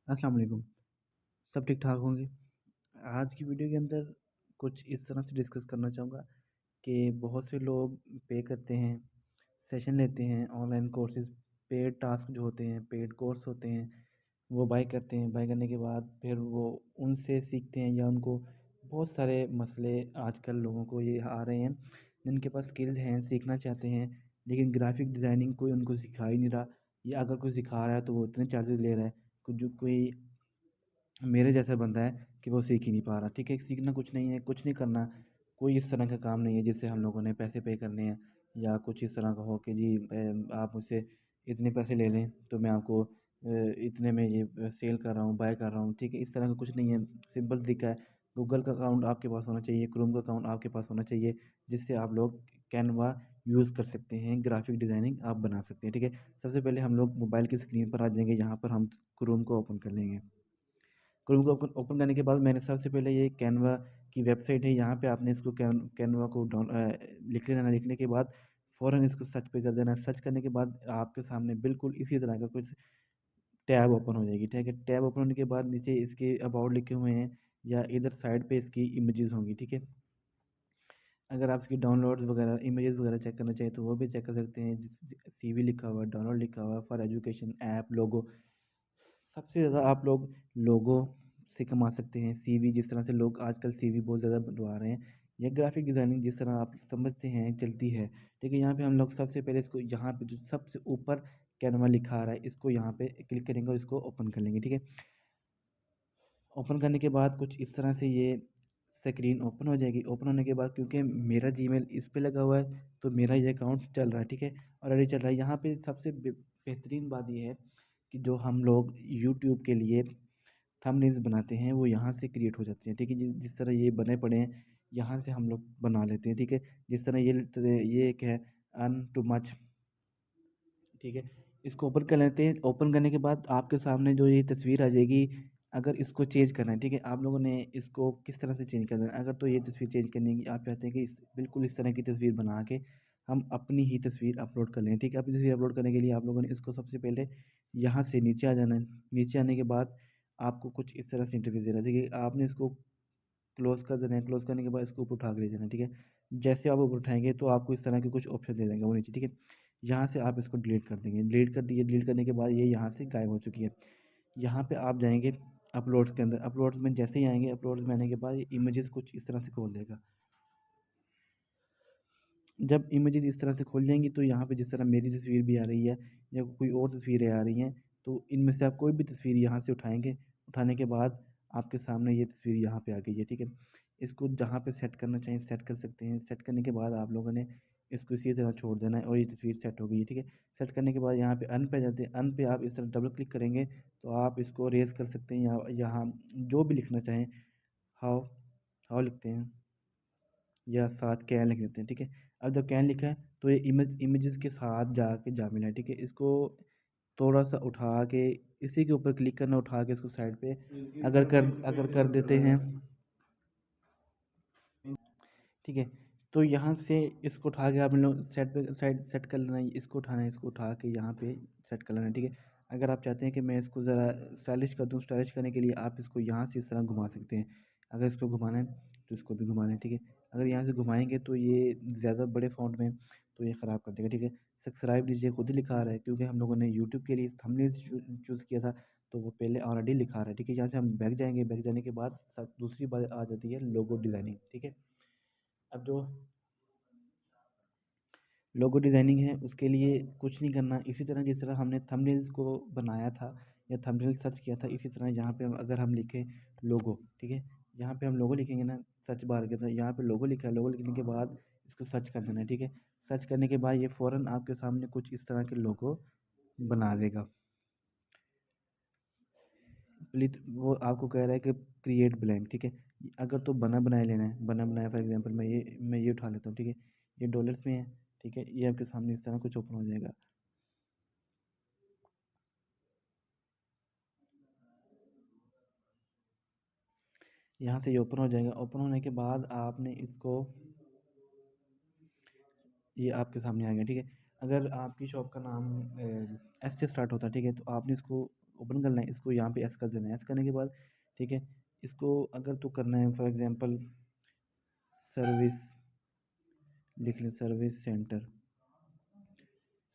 अस्सलाम वालेकुम। सब ठीक ठाक होंगे। आज की वीडियो के अंदर कुछ इस तरह से डिस्कस करना चाहूँगा कि बहुत से लोग पे करते हैं, सेशन लेते हैं, ऑनलाइन कोर्सेज़, पेड टास्क जो होते हैं, पेड कोर्स होते हैं, वो बाय करते हैं। बाय करने के बाद फिर वो उनसे सीखते हैं या उनको बहुत सारे मसले आजकल लोगों को ये आ रहे हैं, जिनके पास स्किल्स हैं, सीखना चाहते हैं, लेकिन ग्राफ़िक डिज़ाइनिंग कोई उनको सिखा ही नहीं रहा, या अगर कोई सिखा रहा है तो वो इतने चार्जेज़ ले रहा है, कुछ जो कोई मेरे जैसा बंदा है कि वो सीख ही नहीं पा रहा। ठीक है, सीखना कुछ नहीं है, कुछ नहीं करना, कोई इस तरह का काम नहीं है जिससे हम लोगों ने पैसे पे करने हैं, या कुछ इस तरह का हो कि जी आप मुझसे इतने पैसे ले लें तो मैं आपको इतने में ये सेल कर रहा हूँ, बाय कर रहा हूँ। ठीक है, इस तरह का कुछ नहीं है। सिंपल तरीका है, गूगल का अकाउंट आपके पास होना चाहिए, क्रोम का अकाउंट आपके पास होना चाहिए, जिससे आप लोग कैनवा यूज़ कर सकते हैं, ग्राफिक डिज़ाइनिंग आप बना सकते हैं। ठीक है, सबसे पहले हम लोग मोबाइल की स्क्रीन पर आ जाएंगे, यहाँ पर हम क्रोम को ओपन कर लेंगे। क्रोम को ओपन ओपन करने के बाद मैंने सबसे पहले ये कैनवा की वेबसाइट है, यहाँ पे आपने इसको कैनवा को लिख लेना। लिखने के बाद फ़ौरन इसको सर्च पे कर देना। सर्च करने के बाद आपके सामने बिल्कुल इसी तरह का कुछ टैब ओपन हो जाएगी। ठीक है, टैब ओपन होने के बाद नीचे इसके अबाउट लिखे हुए हैं, या इधर साइड पे इसकी इमेजेस होंगी। ठीक है, अगर आप इसकी डाउनलोड्स वगैरह इमेजेस वगैरह चेक करना चाहें तो वो भी चेक कर सकते हैं। सीवी लिखा हुआ है, डाउनलोड लिखा हुआ है, फॉर एजुकेशन, ऐप, लोगो। सबसे ज़्यादा आप लोग लोगो से कमा सकते हैं। सीवी, जिस तरह से लोग आजकल सीवी बहुत ज़्यादा बनवा रहे हैं, या ग्राफिक डिज़ाइनिंग जिस तरह आप समझते हैं चलती है। ठीक है, यहाँ पे हम लोग सबसे पहले इसको, यहाँ पे जो सबसे ऊपर कैनवा लिखा आ रहा है, इसको यहाँ पे क्लिक करेंगे और इसको ओपन कर लेंगे। ठीक है, ओपन करने के बाद कुछ इस तरह से ये स्क्रीन ओपन हो जाएगी। ओपन होने के बाद क्योंकि मेरा जीमेल इस पे लगा हुआ है तो मेरा ये अकाउंट चल रहा है। ठीक है, ऑलरेडी चल रहा है। यहाँ पे सबसे बेहतरीन बात ये है कि जो हम लोग यूट्यूब के लिए थंबनेल्स बनाते हैं वो यहाँ से क्रिएट हो जाते हैं। ठीक है, जिस तरह ये बने पड़े हैं, यहाँ से हम लोग बना लेते हैं। ठीक है, जिस तरह ये एक है अर्न टू मच। ठीक है, इसको ओपन कर लेते हैं। ओपन करने के बाद आपके सामने जो ये तस्वीर आ जाएगी, अगर इसको चेंज करना है, ठीक है, आप लोगों ने इसको किस तरह से चेंज करना है। अगर तो ये तस्वीर चेंज करने की आप चाहते हैं कि बिल्कुल इस तरह की तस्वीर बना के हम अपनी ही तस्वीर अपलोड कर लें। ठीक है, अपनी तस्वीर अपलोड करने के लिए आप लोगों ने इसको सबसे पहले यहाँ से नीचे आ जाना है। नीचे आने के बाद आपको कुछ इस तरह से इंटरव्यू देना है। ठीक है, आपने इसको क्लोज़ कर देना है। क्लोज़ करने के बाद इसको ऊपर उठा के ले जाना है। ठीक है, जैसे आप ऊपर उठाएँगे तो आपको इस तरह के कुछ ऑप्शन दे देंगे वो नीचे। ठीक है, यहाँ से आप इसको डिलीट कर देंगे। डिलीट कर दिए, डिलीट करने के बाद ये यहाँ से गायब हो चुकी है। यहाँ पे आप जाएँगे अपलोड्स के अंदर। अपलोड्स में जैसे ही आएँगे, अपलोड्स में आने के बाद ये इमेजेस कुछ इस तरह से खोल देगा। जब इमेजेस इस तरह से खुल जाएँगी तो यहाँ पे जिस तरह मेरी तस्वीर भी आ रही है, या कोई और तस्वीरें आ रही हैं, तो इनमें से आप कोई भी तस्वीर यहाँ से उठाएँगे। उठाने के बाद आपके सामने ये तस्वीर यहाँ पे आ गई है। ठीक है, इसको जहाँ पे सेट करना चाहें सेट कर सकते हैं। सेट करने के बाद आप लोगों ने इसको इसी तरह छोड़ देना है और ये तस्वीर सेट हो गई है। ठीक है, सेट करने के बाद यहाँ पे अन पे आ जाते हैं। अन पे आप इस तरह डबल क्लिक करेंगे तो आप इसको रेज़ कर सकते हैं, या यहाँ जो भी लिखना चाहें, हाउ हाउ लिखते हैं, या साथ कैन लिख देते हैं। ठीक है, अब जब कैन लिखा है तो ये इमेजेस के साथ जाके जा मिला है। ठीक है, इसको थोड़ा सा उठा के इसी के ऊपर क्लिक करना, उठा के इसको साइड पे अगर कर देते हैं। ठीक है, तो यहाँ से इसको उठा के आप लोग सेट पे साइड सेट कर लेना है। इसको उठाना है, इसको उठा के यहाँ पे सेट कर लेना है। ठीक है, अगर आप चाहते हैं कि मैं इसको ज़रा स्टाइलिश कर दूँ, स्टाइलिश करने के लिए आप इसको यहाँ से इस तरह घुमा सकते हैं। अगर इसको घुमाना है तो इसको भी घुमाना है। ठीक है, अगर यहाँ से घुमाएंगे तो ये ज़्यादा बड़े फ़ॉन्ट में तो ये ख़राब कर देगा। ठीक है, सब्सक्राइब लीजिए, खुद ही लिखा आ रहा है क्योंकि हम लोगों ने यूट्यूब के लिए थंबनेल्स चूज़ किया था, तो वो पहले ऑलरेडी लिखा आ रहा है। ठीक है, यहाँ से हम बैक जाएंगे। बैक जाने के बाद सब दूसरी बात आ जाती है लोगो डिज़ाइनिंग। ठीक है, अब जो लोगो डिज़ाइनिंग है उसके लिए कुछ नहीं करना। इसी तरह जिस तरह हमने थंबनेल्स को बनाया था या थंबनेल सर्च किया था, इसी तरह यहाँ पे अगर हम लिखें लोगो। ठीक है, यहाँ पे हम लोगो लिखेंगे ना, सर्च बार के अंदर यहाँ पे लोगो लिखा है। लोगो लिखने के बाद इसको सर्च कर देना है। ठीक है, सर्च करने के बाद ये फ़ौरन आपके सामने कुछ इस तरह के लोगो बना देगा। प्लीज वो आपको कह रहा है कि क्रिएट ब्लैंक। ठीक है, अगर तो बना बनाया लेना है, बना बनाया फॉर एग्जांपल मैं ये उठा लेता हूँ। ठीक है, ये डॉलर्स में है। ठीक है, ये आपके सामने इस तरह कुछ ओपन हो जाएगा। यहाँ से ये ओपन हो जाएगा। ओपन होने के बाद आपने इसको, ये आपके सामने आ गया। ठीक है, अगर आपकी शॉप का नाम एस से स्टार्ट होता है, ठीक है, तो आपने इसको ओपन करना है, इसको यहाँ पे एस कर देना है। एस करने के बाद ठीक है, इसको अगर तो करना है फॉर एग्जांपल सर्विस लिख लें, सर्विस सेंटर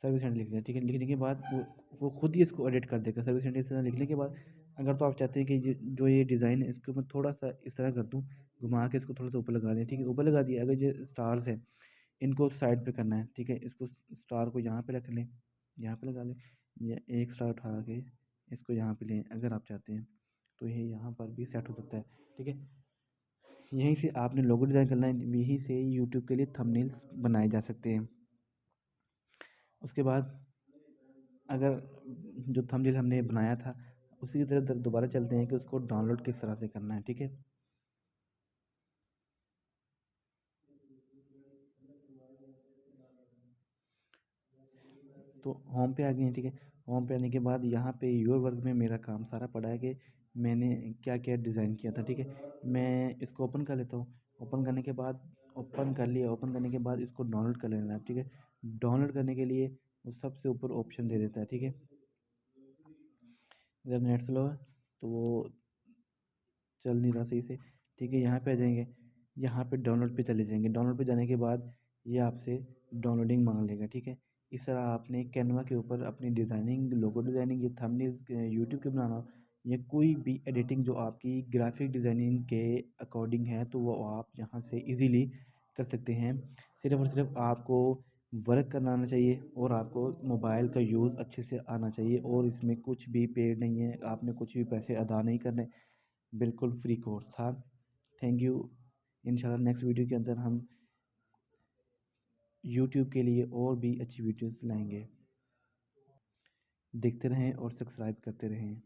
लिख लें, ठीक है। लिखने के बाद वो खुद ही इसको एडिट कर देगा। सर्विस सेंटर इस तरह लिखने के बाद अगर तो आप चाहते हैं कि जो ये डिज़ाइन है इसको मैं थोड़ा सा इस तरह कर दूँ, घुमा के इसको थोड़ा सा ऊपर लगा दें, ठीक है। ऊपर लगा दिया। अगर ये स्टार्स है इनको साइड पे करना है, ठीक है। इसको स्टार को यहाँ पे रख लें, यहाँ पे लगा लें, या एक स्टार उठा के इसको यहाँ पे लें अगर आप चाहते हैं, तो ये यहाँ पर भी सेट हो सकता है, ठीक है। यहीं से आपने लोगो डिज़ाइन करना है, यहीं से यूट्यूब के लिए थंबनेल्स बनाए जा सकते हैं। उसके बाद अगर जो थंबनेल हमने बनाया था उसी की तरफ दोबारा चलते हैं कि उसको डाउनलोड किस तरह से करना है, ठीक है। तो होम पे आ गए हैं, ठीक है। होम पे आने के बाद यहाँ पे योर वर्क में मेरा काम सारा पड़ा है कि मैंने क्या क्या डिज़ाइन किया था, ठीक है। मैं इसको ओपन कर लेता हूँ। ओपन करने के बाद ओपन कर लिया। ओपन करने के बाद इसको डाउनलोड कर लेना है, ठीक है। डाउनलोड करने के लिए वो सबसे ऊपर ऑप्शन दे देता है, ठीक है। अगर नेट स्लो है तो वो चल नहीं रहा सही से, ठीक है। यहाँ पे आ जाएंगे, यहाँ पे डाउनलोड पे चले जाएंगे। डाउनलोड पे जाने के बाद ये आपसे डाउनलोडिंग मांग लेगा, ठीक है। इस तरह आपने कैनवा के ऊपर अपनी डिज़ाइनिंग, लोगो डिज़ाइनिंग, ये थंबनेल्स यूट्यूब के बनाना हो या कोई भी एडिटिंग जो आपकी ग्राफिक डिज़ाइनिंग के अकॉर्डिंग है, तो वो आप यहाँ से इजीली कर सकते हैं। सिर्फ़ और सिर्फ आपको वर्क करना आना चाहिए और आपको मोबाइल का यूज़ अच्छे से आना चाहिए, और इसमें कुछ भी पेड नहीं है, आपने कुछ भी पैसे अदा नहीं करने, बिल्कुल फ्री कोर्स था। Thank you. इंशाल्लाह नेक्स्ट वीडियो के अंदर हम यूट्यूब के लिए और भी अच्छी वीडियोस लाएंगे। देखते रहें और सब्सक्राइब करते रहें।